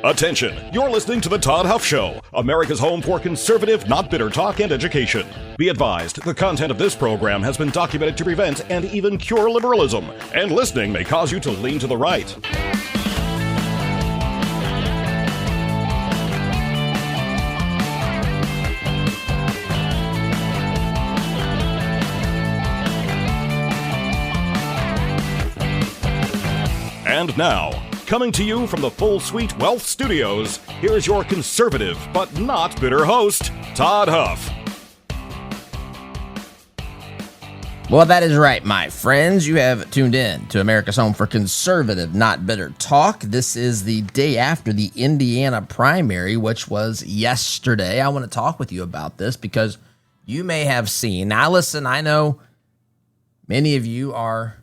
Attention, you're listening to The Todd Huff Show, America's home for conservative, not bitter talk and education. Be advised, the content of this program has been documented to prevent and even cure liberalism, and listening may cause you to lean to the right. And now, coming to you from the Full Suite Wealth Studios, here's your conservative but not bitter host, Todd Huff. Well, that is right, my friends. You have tuned in to America's home for conservative, not bitter talk. This is the day after the Indiana primary, which was yesterday. I want to talk with you about this because you may have seen. Now, listen, I know many of you are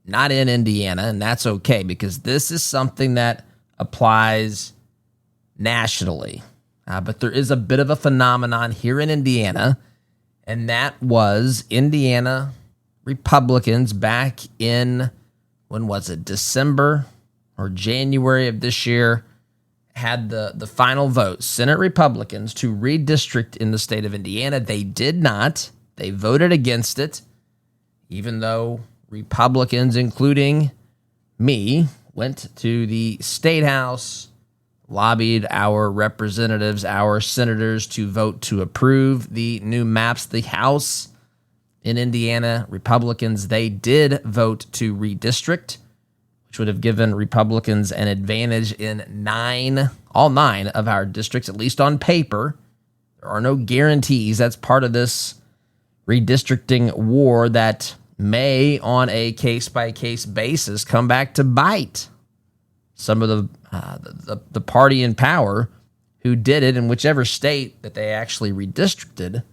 not in Indiana, and that's okay because this is something that applies nationally. But there is a bit of a phenomenon here in Indiana, and that was Indiana Republicans back in, when was it, December or January of this year, had the final vote, Senate Republicans, to redistrict in the state of Indiana. They did not. They voted against it, even though Republicans, including me, went to the State House, lobbied our representatives, our senators, to vote to approve the new maps. The House in Indiana, Republicans, they did vote to redistrict, which would have given Republicans an advantage in all nine of our districts, at least on paper. There are no guarantees. That's part of this redistricting war that may, on a case-by-case basis, come back to bite some of the party in power who did it in whichever state that they actually redistricted.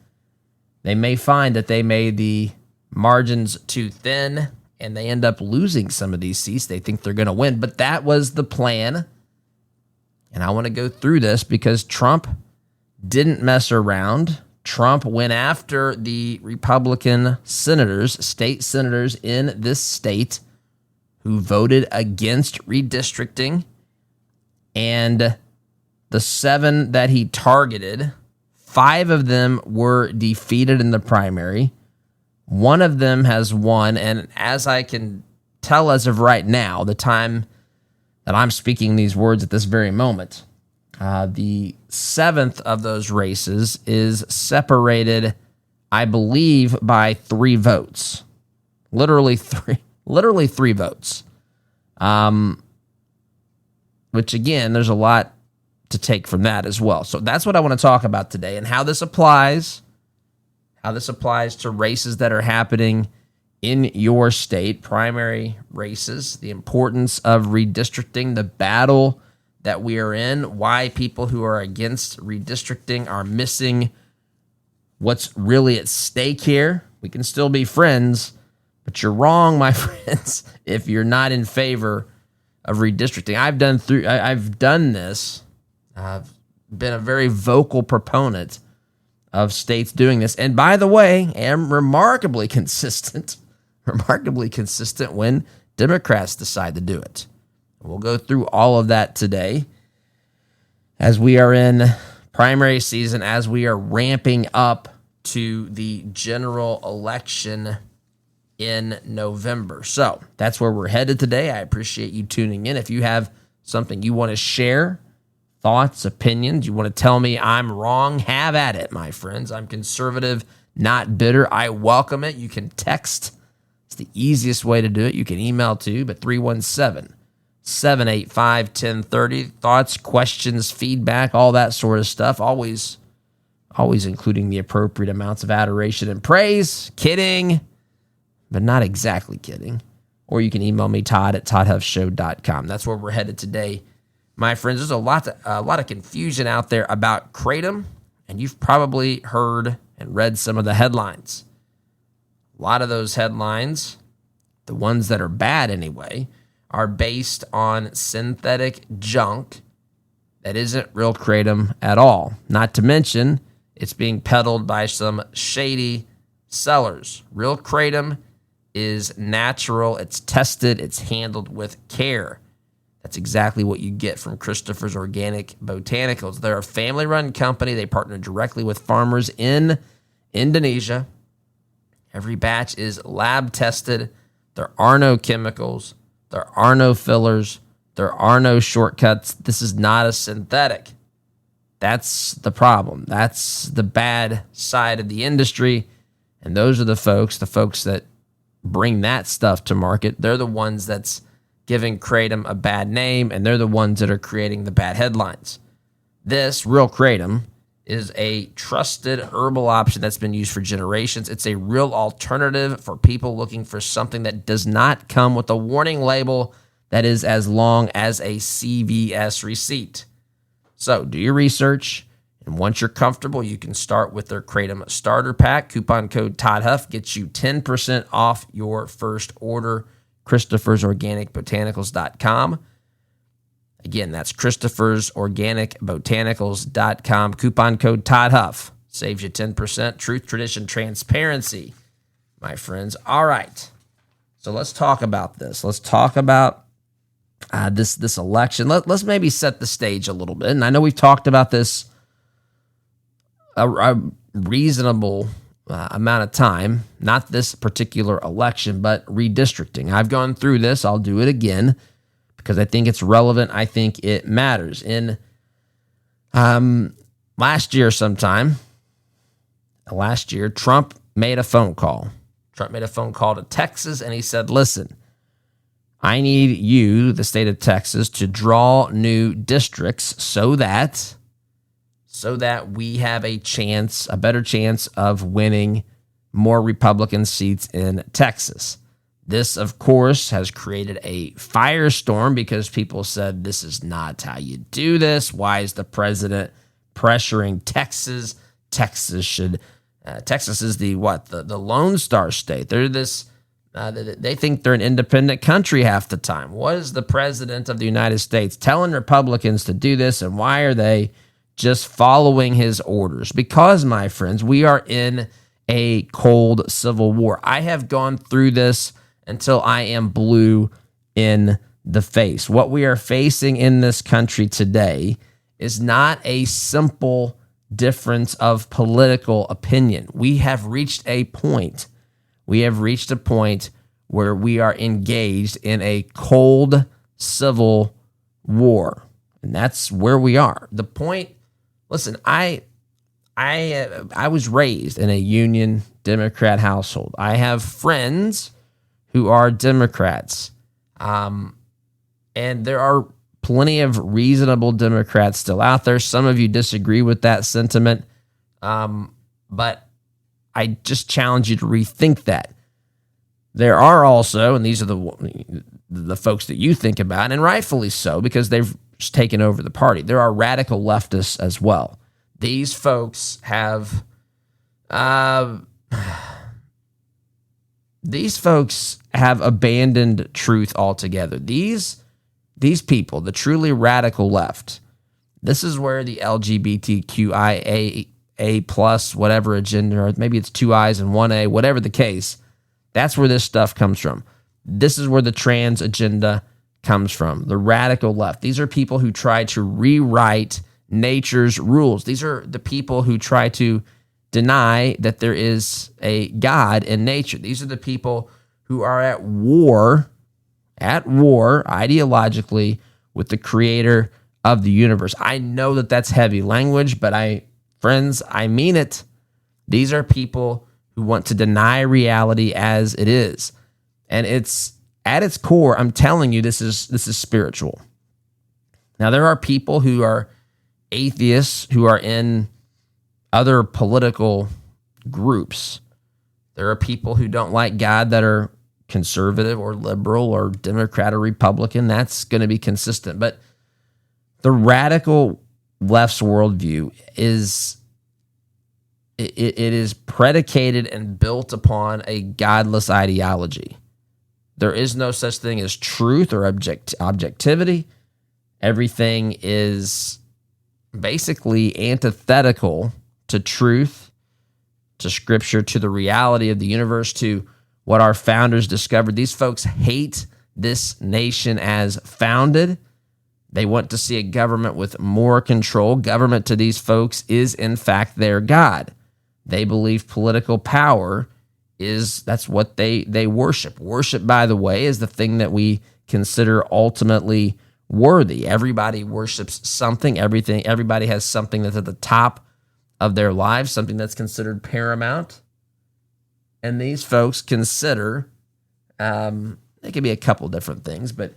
They may find that they made the margins too thin, and they end up losing some of these seats. They think they're going to win, but that was the plan. And I want to go through this because Trump didn't mess around. Trump went after the Republican senators, state senators in this state who voted against redistricting. And the 7 that he targeted, 5 of them were defeated in the primary. 1 of them has won. And as I can tell as of right now, the time that I'm speaking these words at this very moment, the 7th of those races is separated, I believe, by 3 votes. Literally 3 votes. Which, again, there's a lot to take from that as well. So that's what I want to talk about today and how this applies to races that are happening in your state, primary races, the importance of redistricting, the battle that we are in, why people who are against redistricting are missing what's really at stake here. We can still be friends, but you're wrong, my friends, if you're not in favor of redistricting. I've done this. I've been a very vocal proponent of states doing this. And by the way, am remarkably consistent when Democrats decide to do it. We'll go through all of that today as we are in primary season, as we are ramping up to the general election in November. So that's where we're headed today. I appreciate you tuning in. If you have something you want to share, thoughts, opinions, you want to tell me I'm wrong, have at it, my friends. I'm conservative, not bitter. I welcome it. You can text. It's the easiest way to do it. You can email too, but 317-785-1030. Thoughts, questions, feedback, all that sort of stuff. Always including the appropriate amounts of adoration and praise. Kidding, but not exactly kidding. Or you can email me, Todd at toddhuffshow.com. That's where we're headed today, my friends. There's a lot of confusion out there about Kratom, and you've probably heard and read some of the headlines. A lot of those headlines, the ones that are bad anyway, are based on synthetic junk that isn't real Kratom at all. Not to mention, it's being peddled by some shady sellers. Real Kratom is natural, it's tested, it's handled with care. That's exactly what you get from Christopher's Organic Botanicals. They're a family-run company. They partner directly with farmers in Indonesia. Every batch is lab-tested. There are no chemicals. There are no fillers. There are no shortcuts. This is not a synthetic. That's the problem. That's the bad side of the industry. And those are the folks that bring that stuff to market. They're the ones that's giving Kratom a bad name, and they're the ones that are creating the bad headlines. This, Real Kratom, is a trusted herbal option that's been used for generations. It's a real alternative for people looking for something that does not come with a warning label that is as long as a CVS receipt. So do your research, and once you're comfortable, you can start with their Kratom Starter Pack. Coupon code Todd Huff gets you 10% off your first order. Christopher'sOrganicBotanicals.com. Again, that's Christopher'sOrganicBotanicals.com. Coupon code Todd Huff saves you 10%. Truth, tradition, transparency, my friends. All right, so let's talk about this. Let's talk about this election. Let's maybe set the stage a little bit. And I know we've talked about this a reasonable amount of time, not this particular election, but redistricting. I've gone through this. I'll do it again because I think it's relevant. I think it matters. In last year, Trump made a phone call. Trump made a phone call to Texas, and he said, listen, I need you, the state of Texas, to draw new districts so that we have a better chance of winning more Republican seats in Texas. This, of course, has created a firestorm because people said this is not how you do this. Why is the president pressuring Texas? Texas is the Lone Star state. They're this. They think they're an independent country half the time. What is the president of the United States telling Republicans to do this, and why are they just following his orders? Because, my friends, we are in a cold civil war. I have gone through this until I am blue in the face. What we are facing in this country today is not a simple difference of political opinion. We have reached a point where we are engaged in a cold civil war. And that's where we are. The point, listen, I was raised in a Union Democrat household. I have friends who are Democrats. And there are plenty of reasonable Democrats still out there. Some of you disagree with that sentiment. But I just challenge you to rethink that. There are also, and these are the folks that you think about, and rightfully so, because they've just taken over the party. There are radical leftists as well. These folks have, abandoned truth altogether. These people, the truly radical left, this is where the LGBTQIA plus whatever agenda, or maybe it's two I's and one A, whatever the case, that's where this stuff comes from. This is where the trans agenda comes from, the radical left. These are people who try to rewrite nature's rules. These are the people who try to deny that there is a God in nature. These are the people who are at war ideologically with the creator of the universe. I know that that's heavy language, but friends, I mean it. These are people who want to deny reality as it is. And it's at its core, I'm telling you, this is spiritual. Now, there are people who are atheists who are in other political groups. There are people who don't like God that are conservative or liberal or Democrat or Republican. That's going to be consistent. But the radical left's worldview is it is predicated and built upon a godless ideology. There is no such thing as truth or objectivity. Everything is basically antithetical to truth, to Scripture, to the reality of the universe, to what our founders discovered. These folks hate this nation as founded. They want to see a government with more control. Government to these folks is, in fact, their God. They believe political power that's what they worship. Worship, by the way, is the thing that we consider ultimately worthy. Everybody worships something. Everybody has something that's at the top of their lives, something that's considered paramount. And these folks consider, it can be a couple different things, but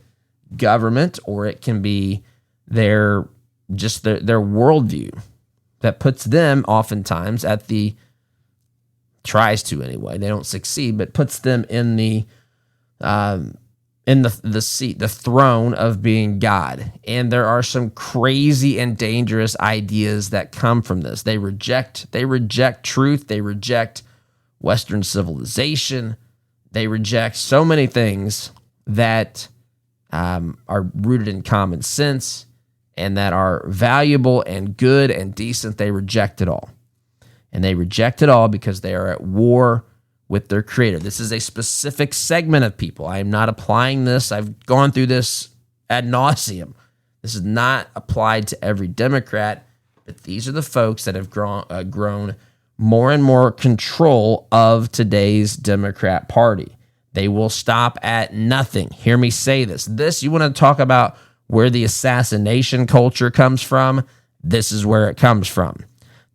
government, or it can be their worldview that puts them oftentimes tries to anyway. They don't succeed, but puts them in the seat, the throne of being God. And there are some crazy and dangerous ideas that come from this. They reject truth. They reject Western civilization. They reject so many things that are rooted in common sense and that are valuable and good and decent. They reject it all. And they reject it all because they are at war with their creator. This is a specific segment of people. I am not applying this. I've gone through this ad nauseum. This is not applied to every Democrat, but these are the folks that have grown more and more control of today's Democrat Party. They will stop at nothing. Hear me say this. You want to talk about where the assassination culture comes from? This is where it comes from.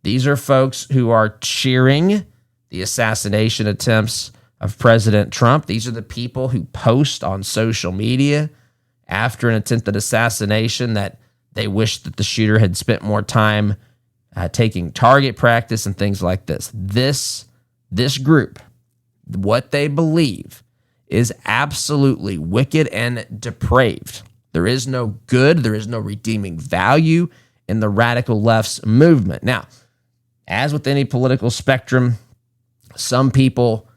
These are folks who are cheering the assassination attempts of President Trump. These are the people who post on social media after an attempted assassination that they wish that the shooter had spent more time taking target practice and things like this. This group, what they believe is absolutely wicked and depraved. There is no good, there is no redeeming value in the radical left's movement. Now, as with any political spectrum, some people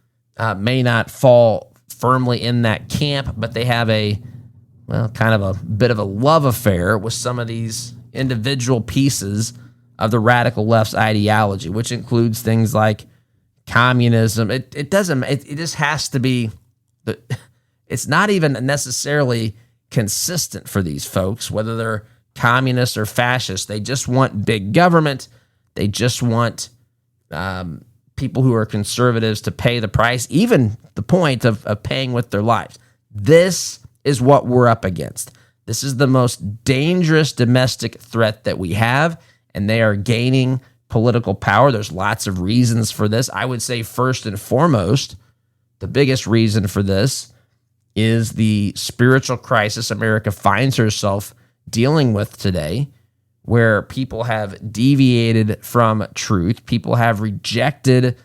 may not fall firmly in that camp, but they have kind of a bit of a love affair with some of these individual pieces of the radical left's ideology, which includes things like communism. It just has to be, it's not even necessarily consistent for these folks, whether they're communists or fascists. They just want big government. They just want people who are conservatives to pay the price, even the point of paying with their lives. This is what we're up against. This is the most dangerous domestic threat that we have, and they are gaining political power. There's lots of reasons for this. I would say first and foremost, the biggest reason for this is the spiritual crisis America finds herself dealing with today, where people have deviated from truth. People have rejected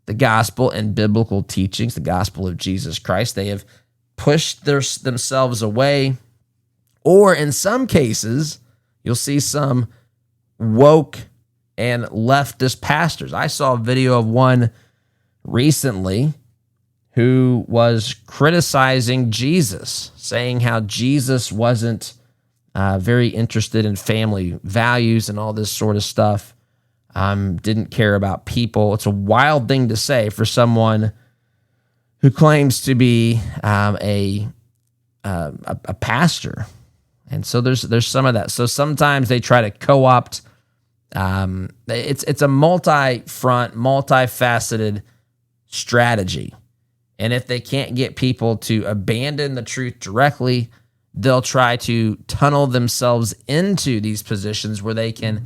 the gospel and biblical teachings, the gospel of Jesus Christ. They have pushed themselves away, or in some cases, you'll see some woke and leftist pastors. I saw a video of one recently who was criticizing Jesus, saying how Jesus wasn't very interested in family values and all this sort of stuff. Didn't care about people. It's a wild thing to say for someone who claims to be a pastor. And so there's some of that. So sometimes they try to co-opt. It's a multi-front, multifaceted strategy. And if they can't get people to abandon the truth directly, they'll try to tunnel themselves into these positions where they can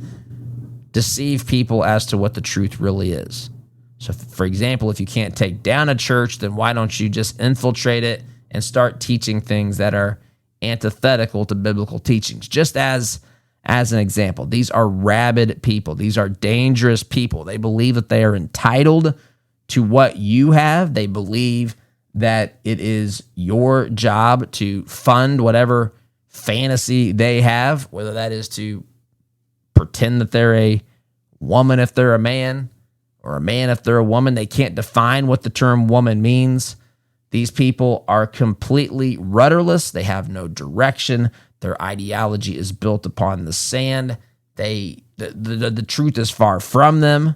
deceive people as to what the truth really is. So, for example, if you can't take down a church, then why don't you just infiltrate it and start teaching things that are antithetical to biblical teachings? Just as an example, these are rabid people. These are dangerous people. They believe that they are entitled to what you have. They believe that it is your job to fund whatever fantasy they have, whether that is to pretend that they're a woman if they're a man, or a man if they're a woman. They can't define what the term woman means. These people are completely rudderless. They have no direction. Their ideology is built upon the sand. The truth is far from them.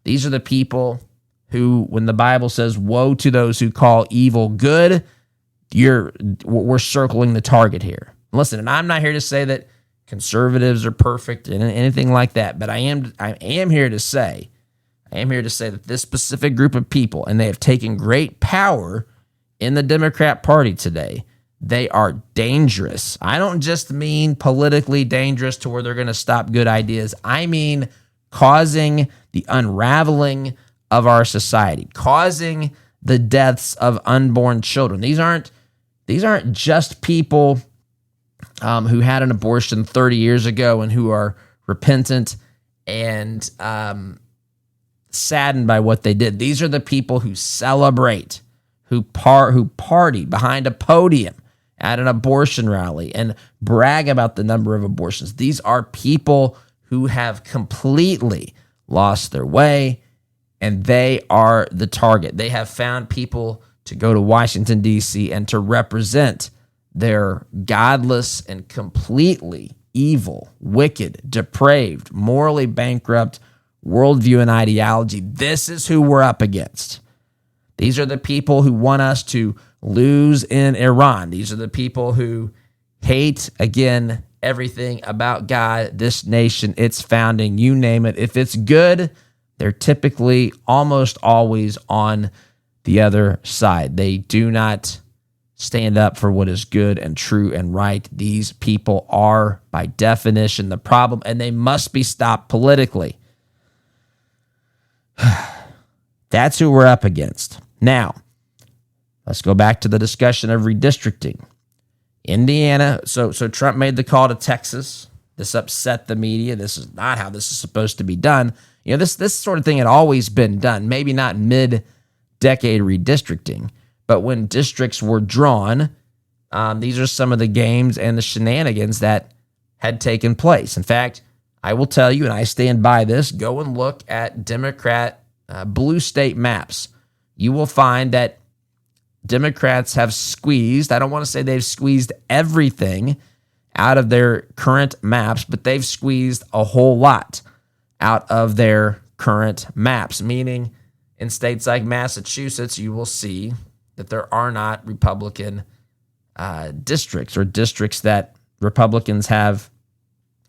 These are the people who, when the Bible says, woe to those who call evil good, we're circling the target here. Listen, and I'm not here to say that conservatives are perfect and anything like that. But I am here to say that this specific group of people, and they have taken great power in the Democrat Party today, they are dangerous. I don't just mean politically dangerous to where they're going to stop good ideas. I mean causing the unraveling of our society, causing the deaths of unborn children. These aren't just people who had an abortion 30 years ago and who are repentant and saddened by what they did. These are the people who celebrate, who party behind a podium at an abortion rally and brag about the number of abortions. These are people who have completely lost their way, and they are the target. They have found people to go to Washington, D.C. and to represent their godless and completely evil, wicked, depraved, morally bankrupt worldview and ideology. This is who we're up against. These are the people who want us to lose in Iran. These are the people who hate, again, everything about God, this nation, its founding, you name it. If it's good, they're typically almost always on the other side. They do not stand up for what is good and true and right. These people are, by definition, the problem, and they must be stopped politically. That's who we're up against. Now, let's go back to the discussion of redistricting. Indiana, so Trump made the call to Texas. This upset the media. This is not how this is supposed to be done. You know, this sort of thing had always been done, maybe not mid-decade redistricting, but when districts were drawn, these are some of the games and the shenanigans that had taken place. In fact, I will tell you, and I stand by this, go and look at Democrat blue state maps. You will find that Democrats have squeezed, I don't want to say they've squeezed everything out of their current maps, but they've squeezed a whole lot out of their current maps, meaning in states like Massachusetts, you will see that there are not Republican districts or districts that Republicans have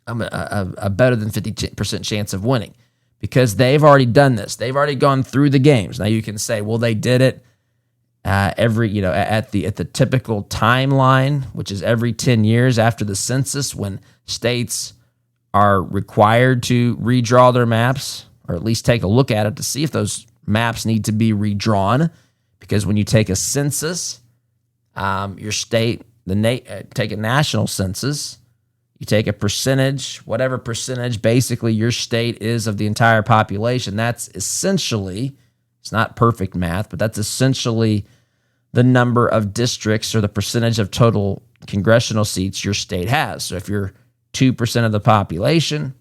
a better than 50% chance of winning because they've already done this. They've already gone through the games. Now you can say, well, they did it at the typical timeline, which is every 10 years after the census when states are required to redraw their maps or at least take a look at it to see if those maps need to be redrawn. Because when you take a census, your state, take a national census, you take a percentage, whatever percentage basically your state is of the entire population. That's essentially, it's not perfect math, but that's essentially the number of districts or the percentage of total congressional seats your state has. So if you're 2% of the population,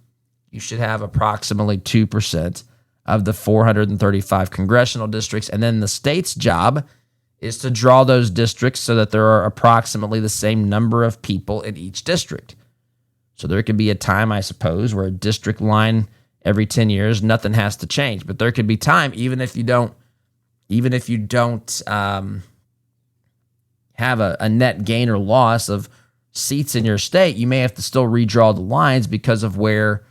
you should have approximately 2% of the 435 congressional districts. And then the state's job is to draw those districts so that there are approximately the same number of people in each district. So there could be a time, I suppose, where a district line every 10 years, nothing has to change. But there could be time, even if you don't have a net gain or loss of seats in your state, you may have to still redraw the lines because of where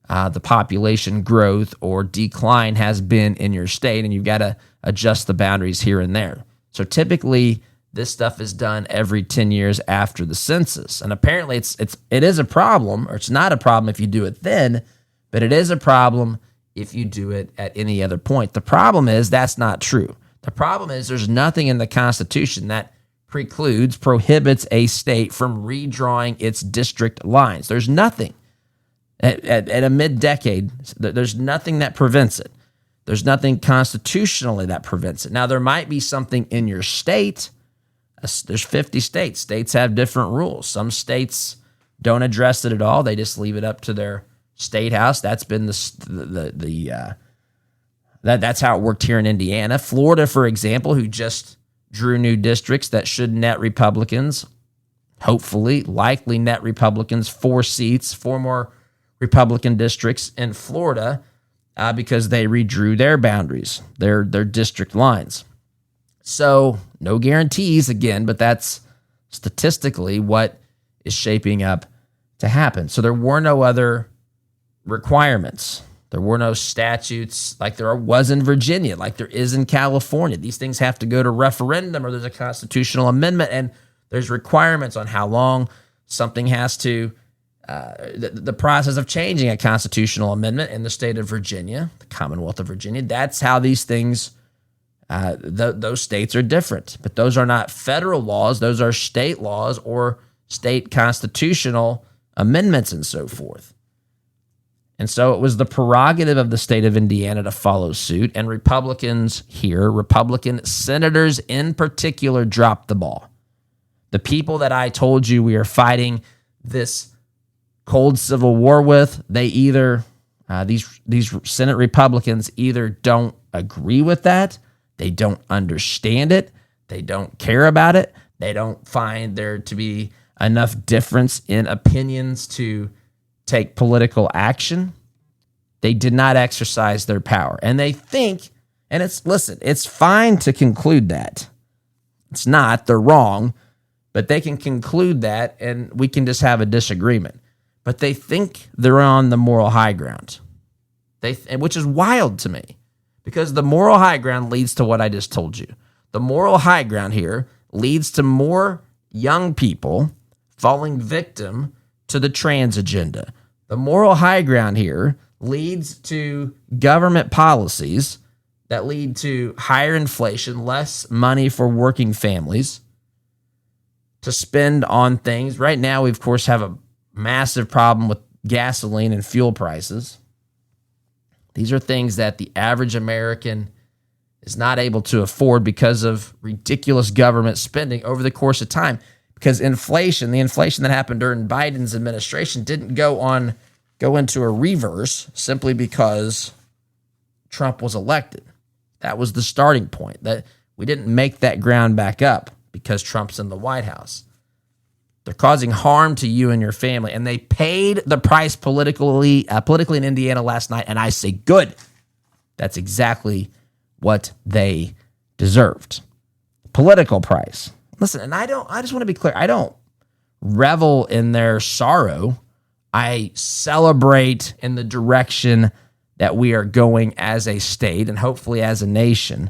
the population growth or decline has been in your state, and you've got to adjust the boundaries here and there. So typically, this stuff is done every 10 years after the census, and apparently it is a problem, or it's not a problem if you do it then, but it is a problem if you do it at any other point. The problem is that's not true. The problem is there's nothing in the Constitution that prohibits a state from redrawing its district lines. There's nothing. At a mid-decade, there's nothing that prevents it. There's nothing constitutionally that prevents it. Now, there might be something in your state. There's 50 states. States have different rules. Some states don't address it at all. They just leave it up to their state house. That's been that's how it worked here in Indiana. Florida, for example, who just drew new districts that should net Republicans, likely net Republicans, 4 more Republican districts in Florida because they redrew their boundaries, their district lines. So no guarantees again, but that's statistically what is shaping up to happen. So there were no other requirements. There were no statutes like there was in Virginia, like there is in California. These things have to go to referendum or there's a constitutional amendment, and there's requirements on how long something has to, the process of changing a constitutional amendment in the state of Virginia, the Commonwealth of Virginia. That's how these things, those states are different. But those are not federal laws. Those are state laws or state constitutional amendments and so forth. And so it was the prerogative of the state of Indiana to follow suit, and Republicans here, Republican senators in particular, dropped the ball. The people that I told you we are fighting this cold civil war with, they either, these Senate Republicans either don't agree with that, they don't understand it, they don't care about it, they don't find there to be enough difference in opinions to take political action. They did not exercise their power. And they think, and it's fine to conclude that. It's not, they're wrong, but they can conclude that and we can just have a disagreement. But they think they're on the moral high ground, which is wild to me, because the moral high ground leads to what I just told you. The moral high ground here leads to more young people falling victim to the trans agenda. The moral high ground here leads to government policies that lead to higher inflation, less money for working families to spend on things. Right now, we, of course, have a massive problem with gasoline and fuel prices. These are things that the average American is not able to afford because of ridiculous government spending over the course of time. Because inflation, the inflation that happened during Biden's administration didn't go into a reverse simply because Trump was elected. That was the starting point. That we didn't make that ground back up because Trump's in the White House. They're causing harm to you and your family, and they paid the price politically in Indiana last night, and I say good. That's exactly what they deserved. Political price. Listen, and I just want to be clear, I don't revel in their sorrow. I celebrate in the direction that we are going as a state and hopefully as a nation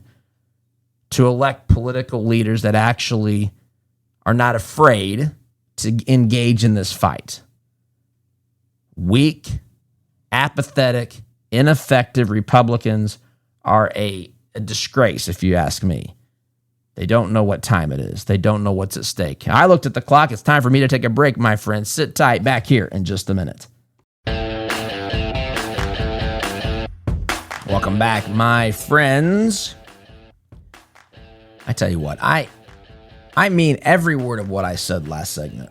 to elect political leaders that actually are not afraid to engage in this fight. Weak, apathetic, ineffective Republicans are a disgrace, if you ask me. They don't know what time it is. They don't know what's at stake. I looked at the clock. It's time for me to take a break, my friends. Sit tight, back here in just a minute. Welcome back, my friends. I tell you what, I mean every word of what I said last segment.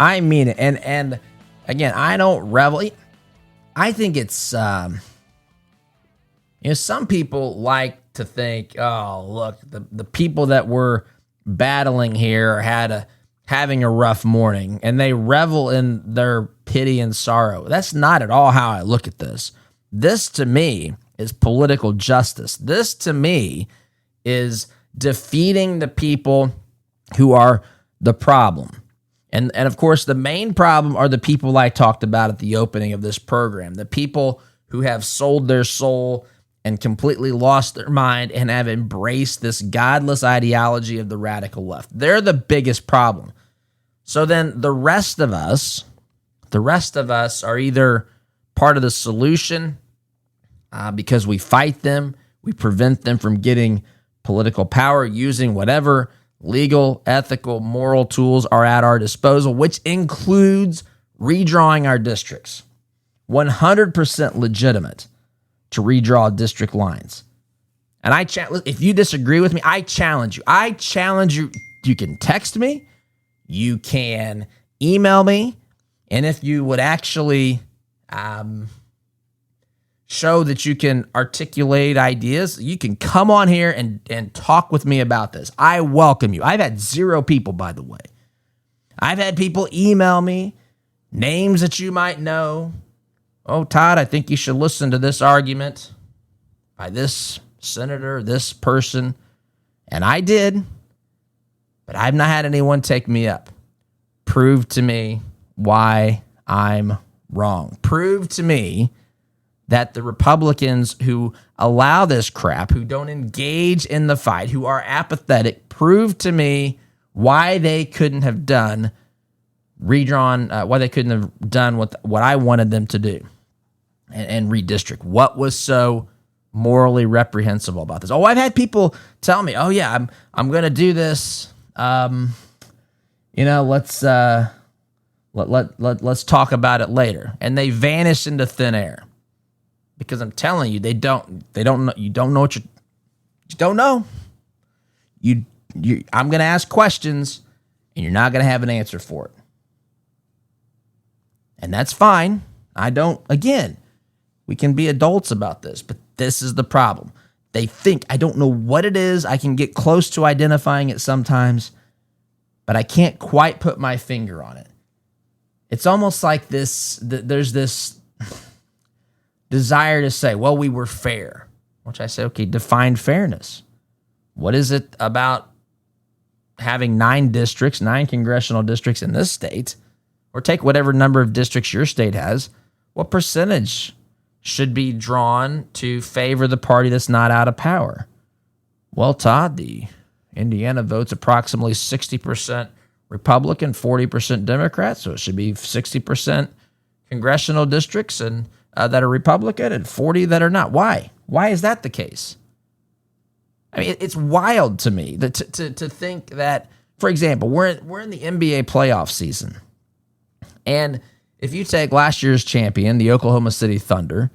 I mean it. And again, I don't revel. I think it's, some people like to think, oh, look, the people that were battling here are having a rough morning, and they revel in their pity and sorrow. That's not at all how I look at this. This, to me, is political justice. This, to me, is defeating the people who are the problem. And of course, the main problem are the people I talked about at the opening of this program, the people who have sold their soul and completely lost their mind and have embraced this godless ideology of the radical left. They're the biggest problem. So then the rest of us are either part of the solution because we fight them, we prevent them from getting political power using whatever legal, ethical, moral tools are at our disposal, which includes redrawing our districts. 100% legitimate to redraw district lines. And if you disagree with me, I challenge you. You can text me, you can email me, and if you would actually show that you can articulate ideas, you can come on here and talk with me about this. I welcome you. I've had 0 people, by the way. I've had people email me, names that you might know. Oh, Todd, I think you should listen to this argument by this senator, this person. And I did, but I've not had anyone take me up. Prove to me why I'm wrong. Prove to me that the Republicans who allow this crap, who don't engage in the fight, who are apathetic, prove to me why they couldn't have done why they couldn't have done what I wanted them to do and redistrict. What was so morally reprehensible about this? Oh, I've had people tell me, "Oh yeah, I'm going to do this. Let's talk about it later," and they vanish into thin air because I'm telling you, they don't know. You don't know what you don't know. I'm going to ask questions, and you're not going to have an answer for it. And that's fine. Again, we can be adults about this, but this is the problem. They think, I don't know what it is. I can get close to identifying it sometimes, but I can't quite put my finger on it. It's almost like there's this desire to say, well, we were fair, which I say, okay, define fairness. What is it about having 9 congressional districts in this state, or take whatever number of districts your state has, what percentage should be drawn to favor the party that's not out of power? Well, Todd, the Indiana votes approximately 60% Republican, 40% Democrat, so it should be 60% congressional districts and that are Republican and 40 that are not. Why? Why is that the case? I mean, it's wild to me to think that, for example, we're in the NBA playoff season. And if you take last year's champion, the Oklahoma City Thunder,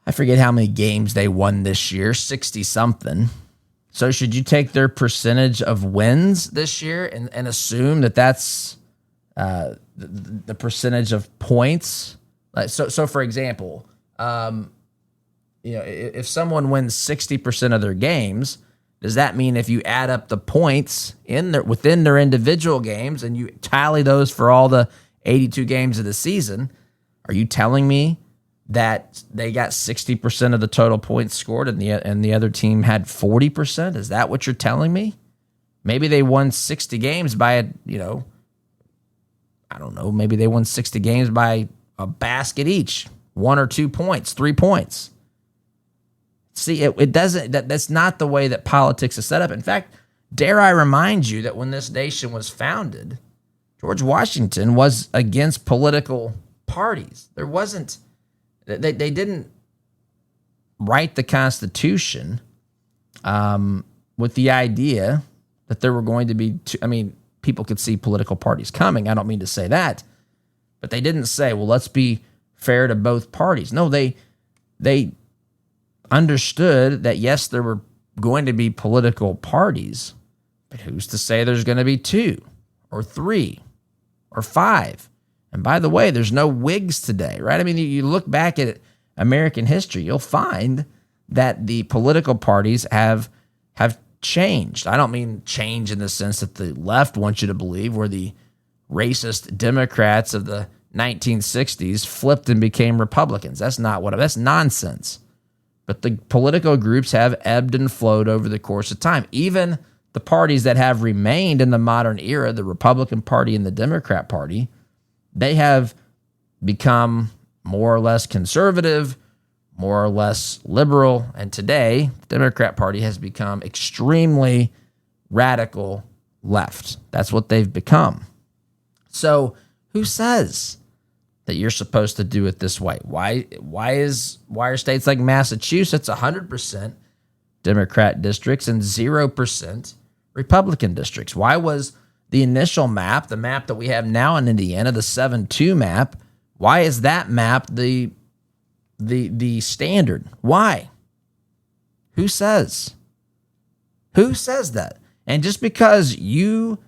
I forget how many games they won this year, 60-something. So should you take their percentage of wins this year and assume that that's the percentage of points? So for example, if someone wins 60% of their games, does that mean if you add up the points within their individual games and you tally those for all the 82 games of the season, are you telling me that they got 60% of the total points scored and the other team had 40%? Is that what you're telling me? Maybe they won 60 games by I don't know, maybe they won 60 games by a basket each, 1 or 2 points, 3 points. See, it doesn't. That's not the way that politics is set up. In fact, dare I remind you that when this nation was founded, George Washington was against political parties. There wasn't. They didn't write the Constitution with the idea that there were going to be. People could see political parties coming. I don't mean to say that, but they didn't say, "Well, let's be fair to both parties." No, they understood that, yes, there were going to be political parties, but who's to say there's going to be 2 or 3 or 5? And by the way, there's no Whigs today, right? I mean, you look back at American history, you'll find that the political parties have changed. I don't mean change in the sense that the left wants you to believe, where the racist Democrats of the 1960s flipped and became Republicans. That's nonsense. But the political groups have ebbed and flowed over the course of time. Even the parties that have remained in the modern era, the Republican Party and the Democrat Party, they have become more or less conservative, more or less liberal, and today the Democrat Party has become extremely radical left. That's what they've become. So who says that you're supposed to do it this way? Why are states like Massachusetts 100% Democrat districts and 0% Republican districts? Why was the initial map, the map that we have now in Indiana, the 7-2 map, why is that map the standard? Why? Who says? Who says that? And just because your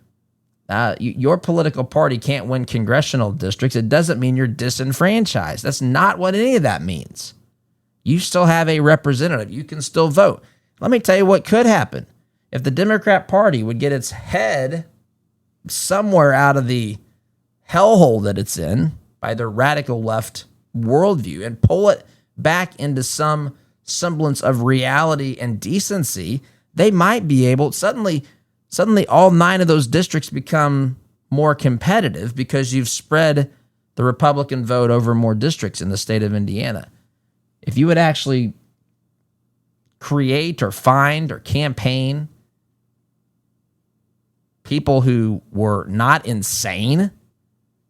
political party can't win congressional districts, it doesn't mean you're disenfranchised. That's not what any of that means. You still have a representative. You can still vote. Let me tell you what could happen. If the Democrat Party would get its head somewhere out of the hellhole that it's in by their radical left worldview and pull it back into some semblance of reality and decency, they might be able, suddenly all 9 of those districts become more competitive because you've spread the Republican vote over more districts in the state of Indiana. If you would actually create or find or campaign people who were not insane,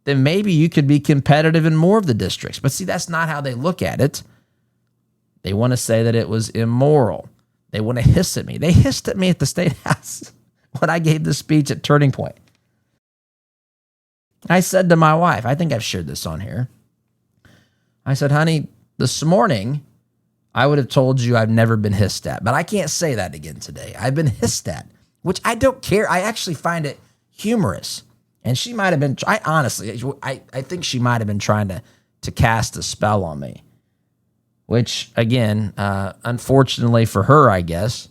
then maybe you could be competitive in more of the districts. But see, that's not how they look at it. They want to say that it was immoral. They want to hiss at me. They hissed at me at the State House when I gave the speech at Turning Point. I said to my wife, I think I've shared this on here. I said, honey, this morning I would have told you I've never been hissed at, but I can't say that again today. I've been hissed at, which I don't care. I actually find it humorous. And she might have been, I think she might have been trying to cast a spell on me, which again, unfortunately for her, I guess,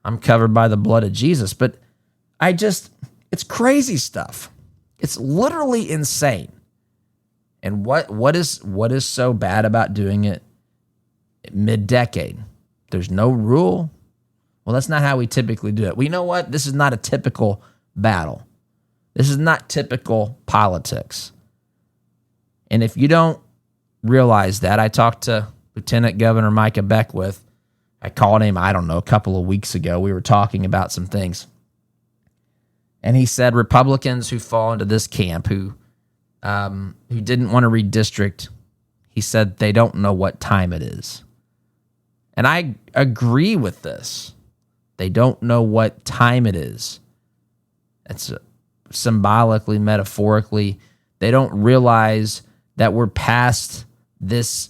I'm covered by the blood of Jesus, but it's crazy stuff. It's literally insane. And what is so bad about doing it mid-decade? There's no rule. Well, that's not how we typically do it. Well, you know what? This is not a typical battle. This is not typical politics. And if you don't realize that, I talked to Lieutenant Governor Micah Beckwith. I called him, a couple of weeks ago. We were talking about some things. And he said Republicans who fall into this camp, who didn't want to redistrict, he said they don't know what time it is. And I agree with this. They don't know what time it is. That's symbolically, metaphorically. They don't realize that we're past this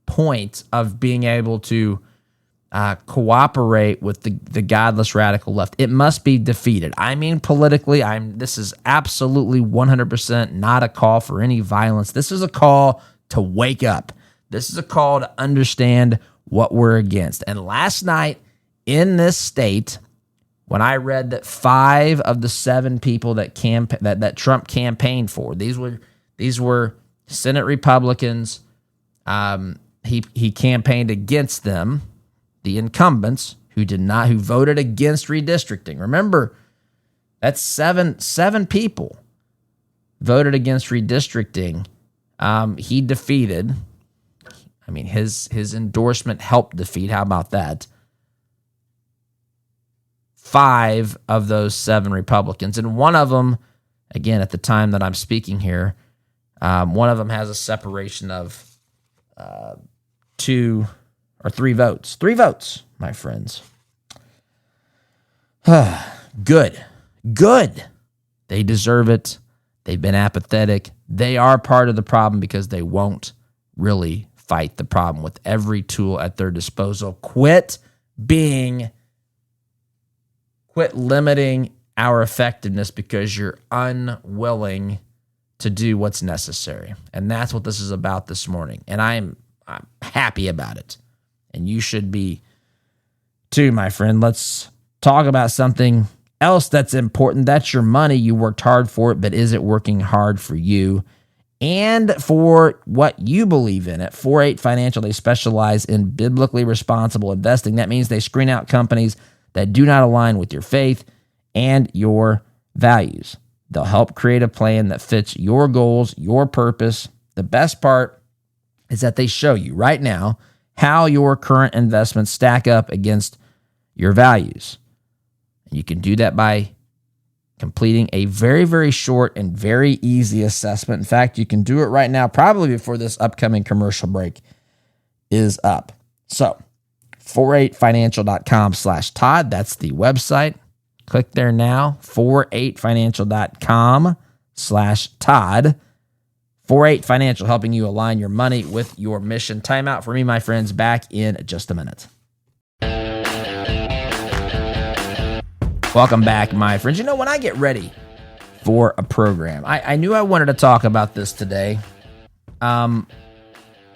point of being able to cooperate with the godless radical left. It must be defeated. I mean, politically, this is absolutely 100% not a call for any violence. This is a call to wake up. This is a call to understand what we're against. And last night in this state, when I read that 5 of the 7 people that Trump campaigned for, these were Senate Republicans. He campaigned against them, the incumbents who voted against redistricting. Remember, that's seven people voted against redistricting. He defeated. I mean, his endorsement helped defeat. How about that? 5 of those 7 Republicans, and one of them, again, at the time that I'm speaking here, one of them has a separation of 2 or 3 votes. 3 votes, my friends. Good. They deserve it. They've been apathetic. They are part of the problem because they won't really fight the problem with every tool at their disposal. Quit limiting our effectiveness because you're unwilling to do what's necessary. And that's what this is about this morning. And I'm happy about it. And you should be too, my friend. Let's talk about something else that's important. That's your money. You worked hard for it, but is it working hard for you and for what you believe in it? 4-8 Financial, they specialize in biblically responsible investing. That means they screen out companies that do not align with your faith and your values. They'll help create a plan that fits your goals, your purpose. The best part is that they show you right now how your current investments stack up against your values. And you can do that by completing a very, very short and very easy assessment. In fact, you can do it right now, probably before this upcoming commercial break is up. So, 48financial.com/Todd. That's the website. Click there now, 48financial.com/Todd. 4-8 Financial, helping you align your money with your mission. Time out for me, my friends. Back in just a minute. Welcome back, my friends. You know, when I get ready for a program, I knew I wanted to talk about this today. But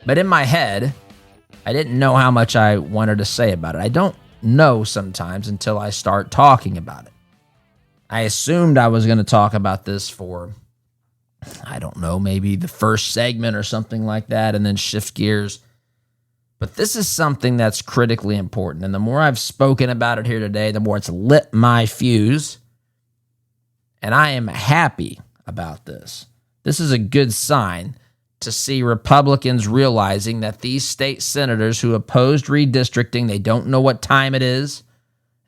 in my head, I didn't know how much I wanted to say about it. I don't know sometimes until I start talking about it. I assumed I was going to talk about this for, I don't know, maybe the first segment or something like that, and then shift gears. But this is something that's critically important. And the more I've spoken about it here today, the more it's lit my fuse. And I am happy about this. This is a good sign to see Republicans realizing that these state senators who opposed redistricting, they don't know what time it is.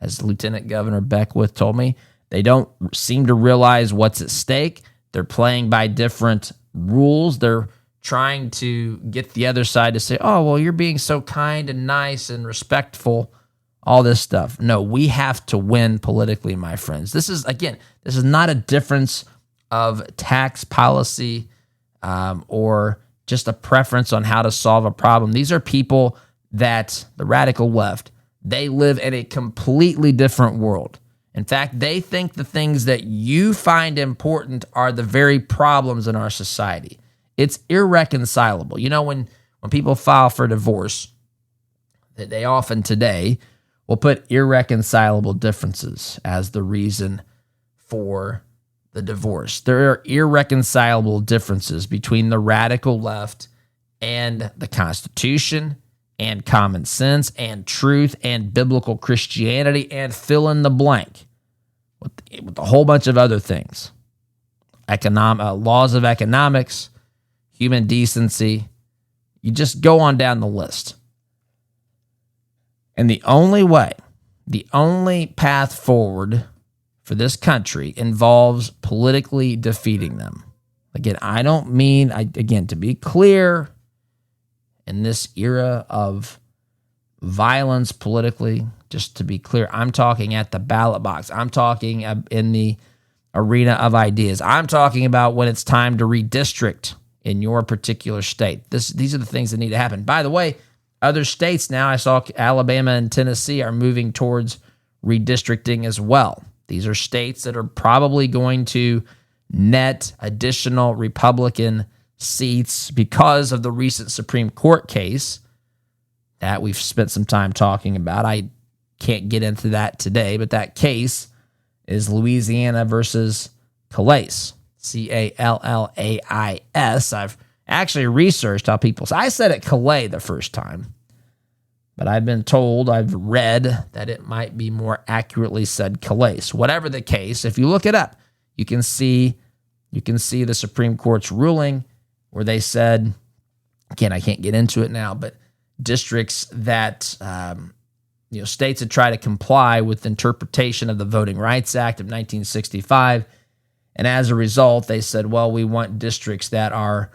As Lieutenant Governor Beckwith told me, they don't seem to realize what's at stake. They're playing by different rules. They're trying to get the other side to say, oh, well, you're being so kind and nice and respectful, all this stuff. No, we have to win politically, my friends. This is not a difference of tax policy or just a preference on how to solve a problem. These are people that the radical left, they live in a completely different world. In fact, they think the things that you find important are the very problems in our society. It's irreconcilable. You know, when people file for divorce, that they often today will put irreconcilable differences as the reason for the divorce. There are irreconcilable differences between the radical left and the Constitution and common sense and truth and biblical Christianity and fill in the blank with a whole bunch of other things. Laws of economics, human decency. You just go on down the list. And the only path forward for this country involves politically defeating them. Again, I don't mean, to be clear, in this era of violence politically, just to be clear, I'm talking at the ballot box. I'm talking in the arena of ideas. I'm talking about when it's time to redistrict in your particular state. These are the things that need to happen. By the way, other states now, I saw Alabama and Tennessee are moving towards redistricting as well. These are states that are probably going to net additional Republican seats because of the recent Supreme Court case that we've spent some time talking about. I can't get into that today, but that case is Louisiana versus Calais, Callais. I've actually researched how people say. I said it Calais the first time, but I've been told, I've read that it might be more accurately said Calais. Whatever the case, if you look it up, you can see the Supreme Court's ruling where they said, again, I can't get into it now, but districts that states that try to comply with interpretation of the Voting Rights Act of 1965, and as a result, they said, well, we want districts that are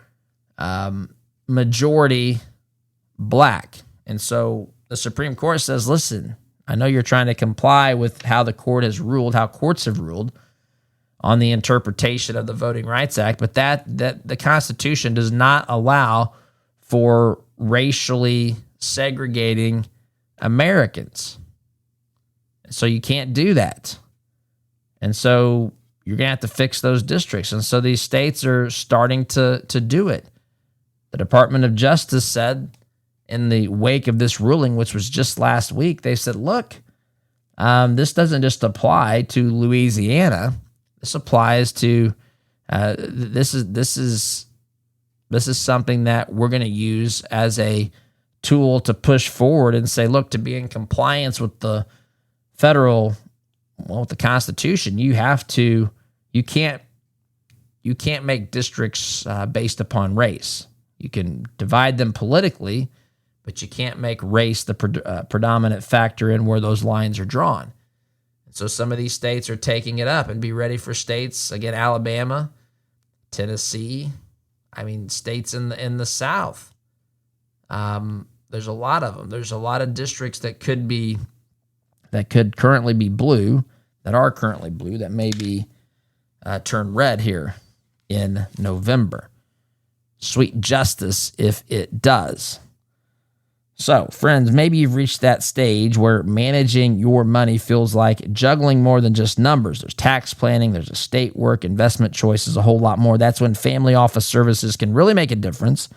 majority black. And so the Supreme Court says, listen, I know you're trying to comply with how the court has ruled, how courts have ruled on the interpretation of the Voting Rights Act, but that the Constitution does not allow for racially segregating Americans. So you can't do that. And so you're going to have to fix those districts. And so these states are starting to do it. The Department of Justice said in the wake of this ruling, which was just last week, they said, look, this doesn't just apply to Louisiana. This applies to this is something that we're going to use as a tool to push forward and say, look, to be in compliance with the with the Constitution, you can't make districts based upon race. You can divide them politically, but you can't make race the predominant factor in where those lines are drawn. And so some of these states are taking it up, and be ready for states, again, Alabama, Tennessee, states in the South. There's a lot of them. There's a lot of districts that could currently be blue, that are currently blue, that may be turn red here in November. Sweet justice if it does. So, friends, maybe you've reached that stage where managing your money feels like juggling more than just numbers. There's tax planning, there's estate work, investment choices, a whole lot more. That's when Family Office Services can really make a difference.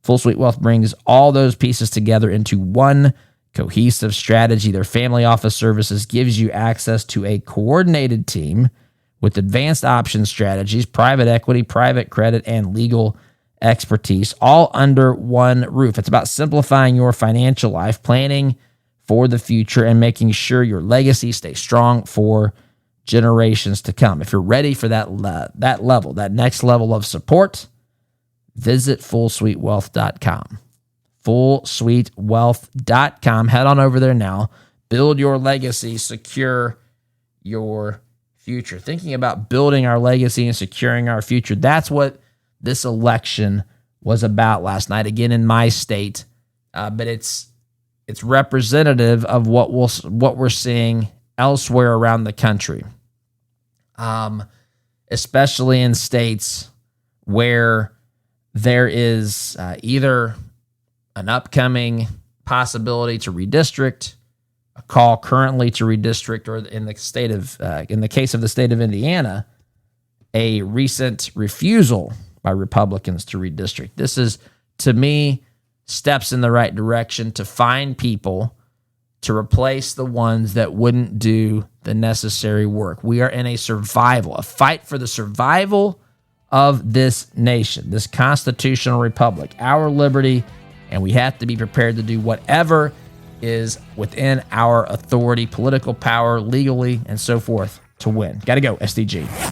Full Suite Wealth brings all those pieces together into one cohesive strategy. Their Family Office Services gives you access to a coordinated team with advanced option strategies, private equity, private credit, and legal expertise, all under one roof. It's about simplifying your financial life, planning for the future, and making sure your legacy stays strong for generations to come. If you're ready for that level, that next level of support, visit fullsuitewealth.com. fullsuitewealth.com. Head on over there now. Build your legacy, secure your future. Thinking about building our legacy and securing our future. That's what this election was about last night, again in my state. But it's representative of what we're seeing elsewhere around the country, especially in states where there is either an upcoming possibility to redistrict, a call currently to redistrict, or in the case of the state of Indiana, a recent refusal by Republicans to redistrict. This is, to me, steps in the right direction to find people to replace the ones that wouldn't do the necessary work. We are in a fight for the survival of this nation, this constitutional republic, our liberty, and we have to be prepared to do whatever is within our authority, political power, legally, and so forth to win. Got to go, SDG.